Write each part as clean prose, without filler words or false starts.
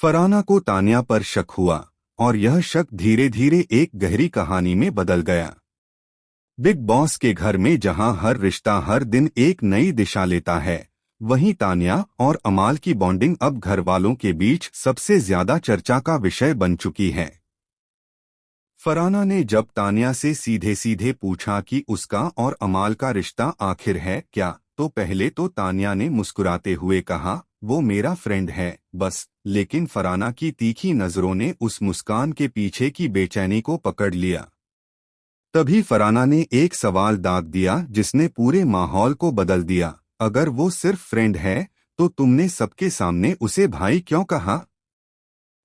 फरहाना को तान्या पर शक हुआ और यह शक धीरे धीरे एक गहरी कहानी में बदल गया। बिग बॉस के घर में जहां हर रिश्ता हर दिन एक नई दिशा लेता है, वहीं तान्या और अमाल की बॉन्डिंग अब घर वालों के बीच सबसे ज्यादा चर्चा का विषय बन चुकी है। फरहाना ने जब तान्या से सीधे सीधे पूछा कि उसका और अमाल का रिश्ता आखिर है क्या, तो पहले तो तान्या ने मुस्कुराते हुए कहा, वो मेरा फ्रेंड है बस। लेकिन फरहाना की तीखी नजरों ने उस मुस्कान के पीछे की बेचैनी को पकड़ लिया। तभी फरहाना ने एक सवाल दाग दिया जिसने पूरे माहौल को बदल दिया। अगर वो सिर्फ फ्रेंड है तो तुमने सबके सामने उसे भाई क्यों कहा?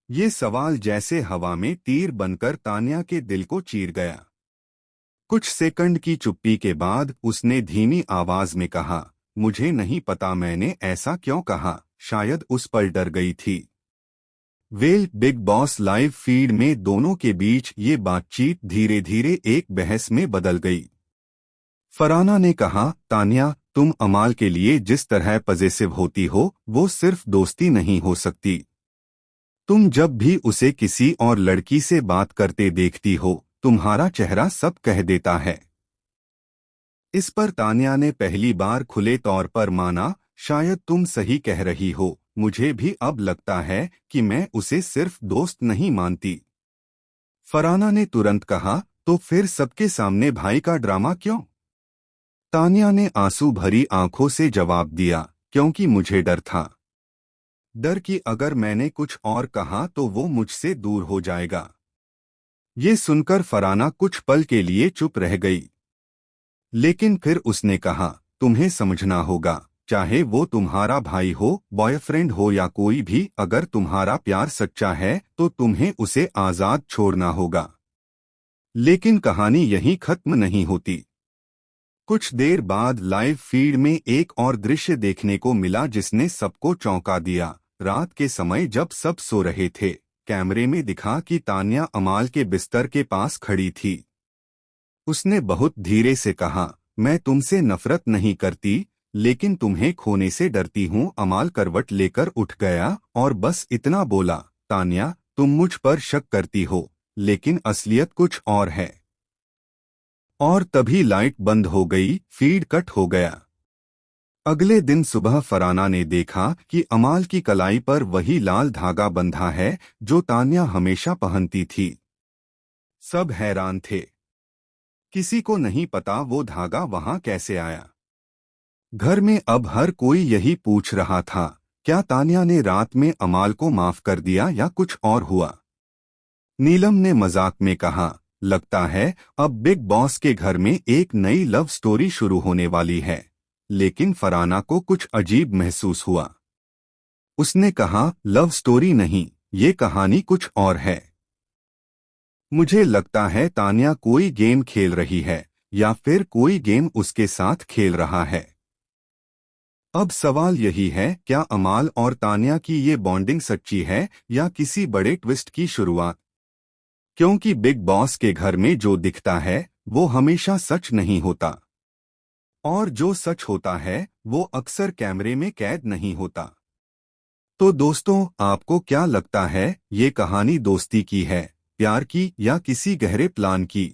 ये सवाल जैसे हवा में तीर बनकर तान्या के दिल को चीर गया। कुछ सेकंड की चुप्पी के बाद उसने धीमी आवाज में कहा, मुझे नहीं पता मैंने ऐसा क्यों कहा। शायद उस पर डर गई थी। बिग बॉस लाइव फीड में दोनों के बीच ये बातचीत धीरे धीरे एक बहस में बदल गई। फरहाना ने कहा, तान्या, तुम अमाल के लिए जिस तरह पॉजिटिव होती हो वो सिर्फ दोस्ती नहीं हो सकती। तुम जब भी उसे किसी और लड़की से बात करते देखती हो, तुम्हारा चेहरा सब कह देता है। इस पर तान्या ने पहली बार खुले तौर पर माना, शायद तुम सही कह रही हो, मुझे भी अब लगता है कि मैं उसे सिर्फ दोस्त नहीं मानती। फरहाना ने तुरंत कहा, तो फिर सबके सामने भाई का ड्रामा क्यों? तान्या ने आंसू भरी आंखों से जवाब दिया, क्योंकि मुझे डर था। डर कि अगर मैंने कुछ और कहा तो वो मुझसे दूर हो जाएगा। ये सुनकर फरहाना कुछ पल के लिए चुप रह गई। लेकिन फिर उसने कहा, तुम्हें समझना होगा, चाहे वो तुम्हारा भाई हो, बॉयफ्रेंड हो या कोई भी, अगर तुम्हारा प्यार सच्चा है तो तुम्हें उसे आजाद छोड़ना होगा। लेकिन कहानी यहीं खत्म नहीं होती। कुछ देर बाद लाइव फीड में एक और दृश्य देखने को मिला जिसने सबको चौंका दिया। रात के समय जब सब सो रहे थे, कैमरे में दिखा कि तान्या अमाल के बिस्तर के पास खड़ी थी। उसने बहुत धीरे से कहा, मैं तुमसे नफरत नहीं करती, लेकिन तुम्हें खोने से डरती हूँ। अमाल करवट लेकर उठ गया और बस इतना बोला, तान्या, तुम मुझ पर शक करती हो, लेकिन असलियत कुछ और है। और तभी लाइट बंद हो गई, फीड कट हो गया। अगले दिन सुबह फरहाना ने देखा कि अमाल की कलाई पर वही लाल धागा बंधा है जो तान्या हमेशा पहनती थी। सब हैरान थे। किसी को नहीं पता वो धागा वहां कैसे आया। घर में अब हर कोई यही पूछ रहा था, क्या तान्या ने रात में अमाल को माफ कर दिया या कुछ और हुआ? नीलम ने मजाक में कहा, लगता है अब बिग बॉस के घर में एक नई लव स्टोरी शुरू होने वाली है। लेकिन फरहाना को कुछ अजीब महसूस हुआ। उसने कहा, लव स्टोरी नहीं, ये कहानी कुछ और है। मुझे लगता है तान्या कोई गेम खेल रही है या फिर कोई गेम उसके साथ खेल रहा है। अब सवाल यही है, क्या अमाल और तान्या की ये बॉन्डिंग सच्ची है या किसी बड़े ट्विस्ट की शुरुआत? क्योंकि बिग बॉस के घर में जो दिखता है वो हमेशा सच नहीं होता, और जो सच होता है वो अक्सर कैमरे में कैद नहीं होता। तो दोस्तों, आपको क्या लगता है, ये कहानी दोस्ती की है, प्यार की या किसी गहरे प्लान की?